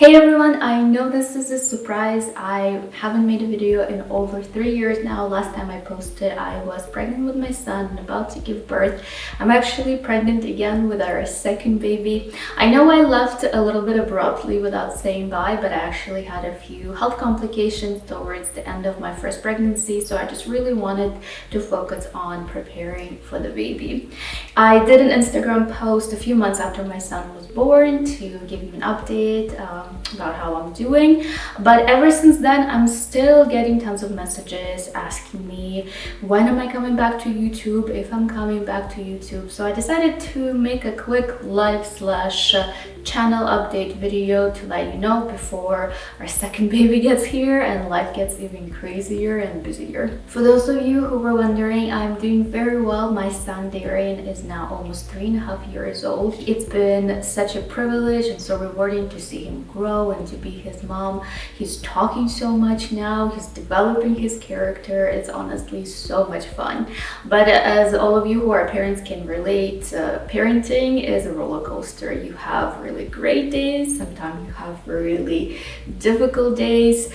Hey everyone, I know this is a surprise. I haven't made a video in over 3 years now. Last time I posted, I was pregnant with my son and about to give birth. I'm actually pregnant again with our second baby. I know I left a little bit abruptly without saying bye, but I actually had a few health complications towards the end of my first pregnancy, so I just really wanted to focus on preparing for the baby. I did an Instagram post a few months after my son was born to give you an update about how I'm doing, but ever since then I'm still getting tons of messages asking me when am I coming back to YouTube, if I'm coming back to YouTube. So I decided to make a quick live slash channel update video to let you know before our second baby gets here and life gets even crazier and busier. For those of you who were wondering, I'm doing very well. My son Darian is now almost 3.5 years old. It's been such a privilege and so rewarding to see him grow and to be his mom. He's talking so much now, he's developing his character. It's honestly so much fun. But as all of you who are parents can relate, parenting is a roller coaster. You have really great days, sometimes you have really difficult days,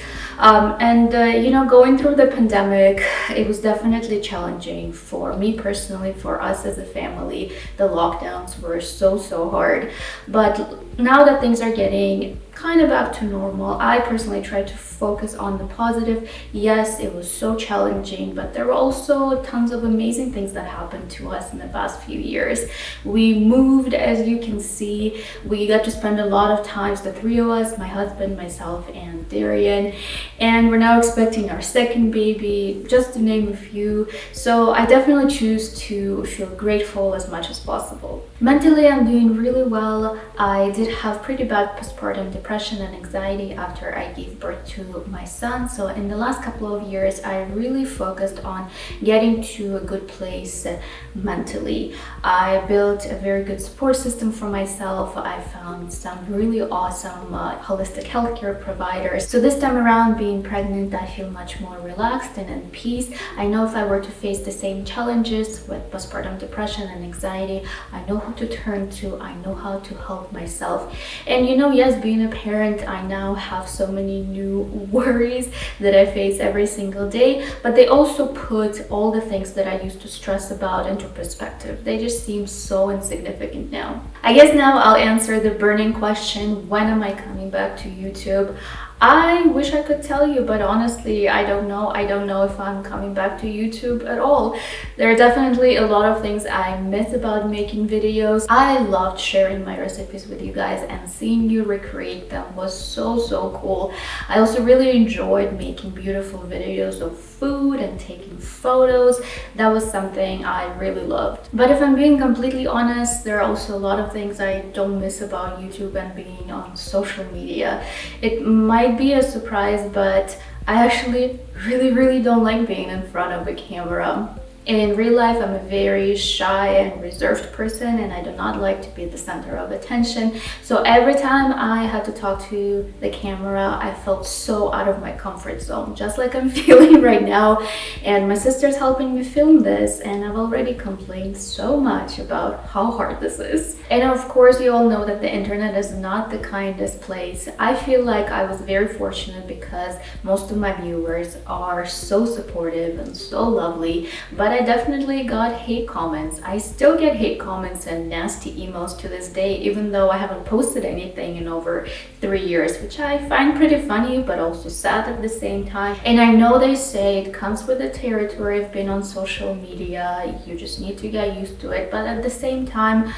going through the pandemic, it was definitely challenging for me personally, for us as a family. The lockdowns were so hard, but now that things are getting kind of back to normal, I personally try to focus on the positive. Yes, it was so challenging, but there were also tons of amazing things that happened to us in the past few years. We moved, as you can see. We got to spend a lot of times, the three of us, my husband, myself, and Darian, and we're now expecting our second baby, just to name a few. So I definitely choose to feel grateful as much as possible. Mentally, I'm doing really well. I did have pretty bad postpartum depression and anxiety after I gave birth to my son. So in the last couple of years, I really focused on getting to a good place mentally. I built a very good support system for myself. I found some really awesome holistic healthcare providers. So this time around, being pregnant, I feel much more relaxed and at peace. I know if I were to face the same challenges with postpartum depression and anxiety, I know who to turn to. I know how to help myself. And yes, being a parent, I now have so many new worries that I face every single day, but they also put all the things that I used to stress about into perspective. They just seem so insignificant now. I guess now I'll answer the burning question, when am I coming back to YouTube? I wish I could tell you, but honestly, I don't know. I don't know if I'm coming back to YouTube at all. There are definitely a lot of things I miss about making videos. I loved sharing my recipes with you guys, and seeing you recreate them was so cool. I also really enjoyed making beautiful videos of food and taking photos. That was something I really loved. But if I'm being completely honest, there are also a lot of things I don't miss about YouTube and being on social media. It might be a surprise, but I actually really don't like being in front of a camera. In real life, I'm a very shy and reserved person, and I do not like to be the center of attention. So every time I had to talk to the camera, I felt so out of my comfort zone, just like I'm feeling right now. And my sister's helping me film this, and I've already complained so much about how hard this is. And of course, you all know that the internet is not the kindest place. I feel like I was very fortunate because most of my viewers are so supportive and so lovely, but I definitely got hate comments. I still get hate comments and nasty emails to this day, even though I haven't posted anything in over 3 years, which I find pretty funny, but also sad at the same time. And I know they say it comes with the territory of being on social media. You just need to get used to it. But at the same time,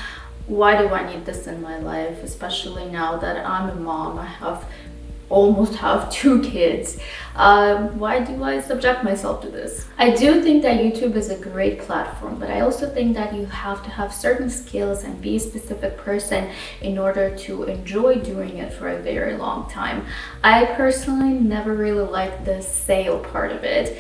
why do I need this in my life? Especially now that I'm a mom. I almost have 2 kids. Why do I subject myself to this? I do think that YouTube is a great platform, but I also think that you have to have certain skills and be a specific person in order to enjoy doing it for a very long time. I personally never really liked the sale part of it.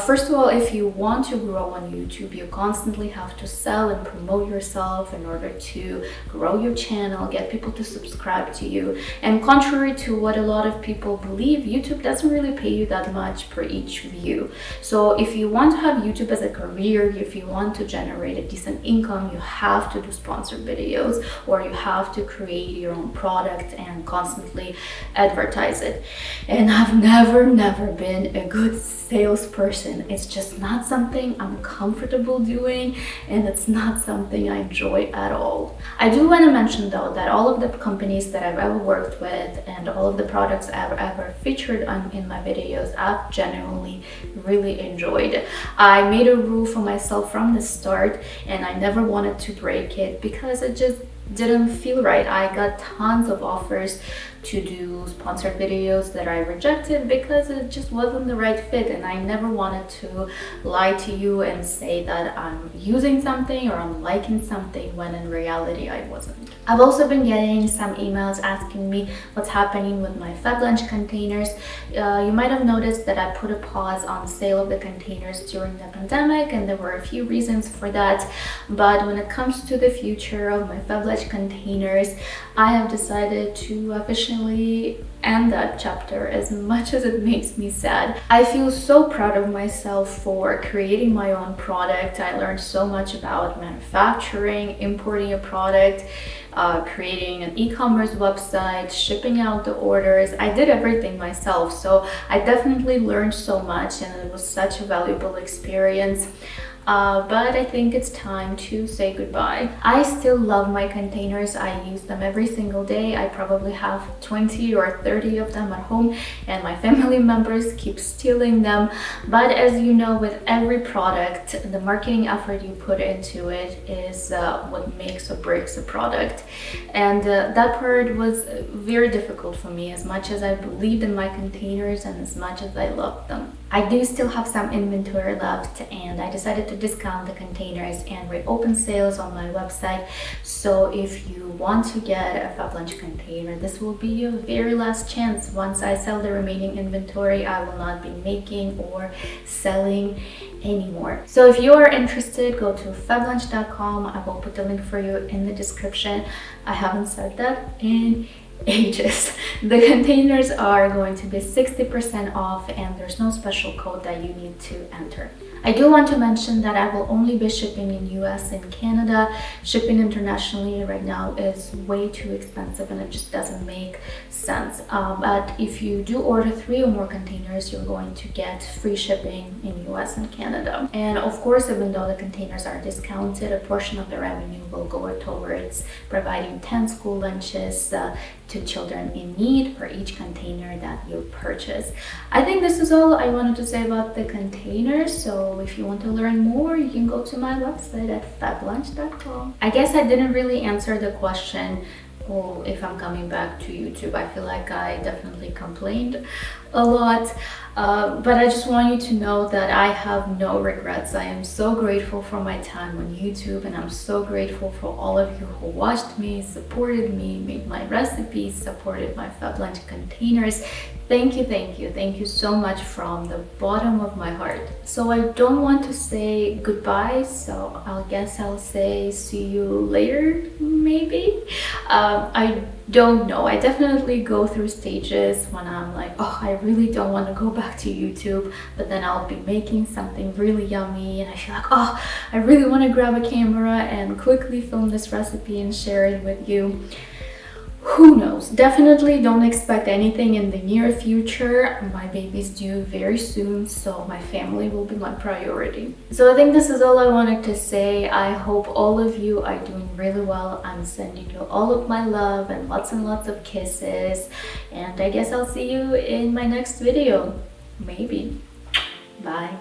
First of all, if you want to grow on YouTube, you constantly have to sell and promote yourself in order to grow your channel, get people to subscribe to you. And contrary to what a lot lot of people believe, YouTube doesn't really pay you that much per each view. So if you want to have YouTube as a career, if you want to generate a decent income, you have to do sponsored videos, or you have to create your own product and constantly advertise it. And I've never been a good salesperson. It's just not something I'm comfortable doing, and it's not something I enjoy at all. I do want to mention though that all of the companies that I've ever worked with and all of the products I've ever featured in my videos, I've genuinely really enjoyed. I made a rule for myself from the start, and I never wanted to break it because it just didn't feel right. I got tons of offers to do sponsored videos that I rejected because it just wasn't the right fit, and I never wanted to lie to you and say that I'm using something or I'm liking something when in reality I wasn't. I've also been getting some emails asking me what's happening with my Fablunch containers. You might have noticed that I put a pause on sale of the containers during the pandemic, and there were a few reasons for that. But when it comes to the future of my Fablunch containers, I have decided to officially end that chapter, as much as it makes me sad. I feel so proud of myself for creating my own product. I learned so much about manufacturing, importing a product, creating an e-commerce website, shipping out the orders. I did everything myself, so I definitely learned so much, and it was such a valuable experience. But I think it's time to say goodbye. I still love my containers. I use them every single day. I probably have 20 or 30 of them at home, and my family members keep stealing them. But as you know, with every product, the marketing effort you put into it is what makes or breaks a product. And that part was very difficult for me, as much as I believed in my containers and as much as I loved them. I do still have some inventory left, and I decided to discount the containers and reopen sales on my website. So if you want to get a Fablunch container, this will be your very last chance. Once I sell the remaining inventory, I will not be making or selling anymore. So if you are interested, go to fablunch.com. I will put the link for you in the description. I haven't said that in ages. The containers are going to be 60% off, and there's no special code that you need to enter. I do want to mention that I will only be shipping in US and Canada. Shipping internationally right now is way too expensive, and it just doesn't make sense. But if you do order 3 or more containers, you're going to get free shipping in US and Canada. And of course, even though the containers are discounted, a portion of the revenue will go towards providing 10 school lunches to children in need for each container that you purchase. I think this is all I wanted to say about the containers. So if you want to learn more, you can go to my website at fablunch.com. I guess I didn't really answer the question, oh, if I'm coming back to YouTube. I feel like I definitely complained a lot, but I just want you to know that I have no regrets. I am so grateful for my time on YouTube, and I'm so grateful for all of you who watched me, supported me, made my recipes, supported my Fablunch containers. Thank you so much from the bottom of my heart. So I don't want to say goodbye, so I guess I'll say see you later, maybe. I don't know. I definitely go through stages when I'm like, oh, I really don't want to go back to YouTube, but then I'll be making something really yummy and I feel like, oh, I really want to grab a camera and quickly film this recipe and share it with you. Who knows? Definitely don't expect anything in the near future. My baby's due very soon, so my family will be my priority. So I think this is all I wanted to say. I hope all of you are doing really well. I'm sending you all of my love and lots of kisses. And I guess I'll see you in my next video. Maybe. Bye.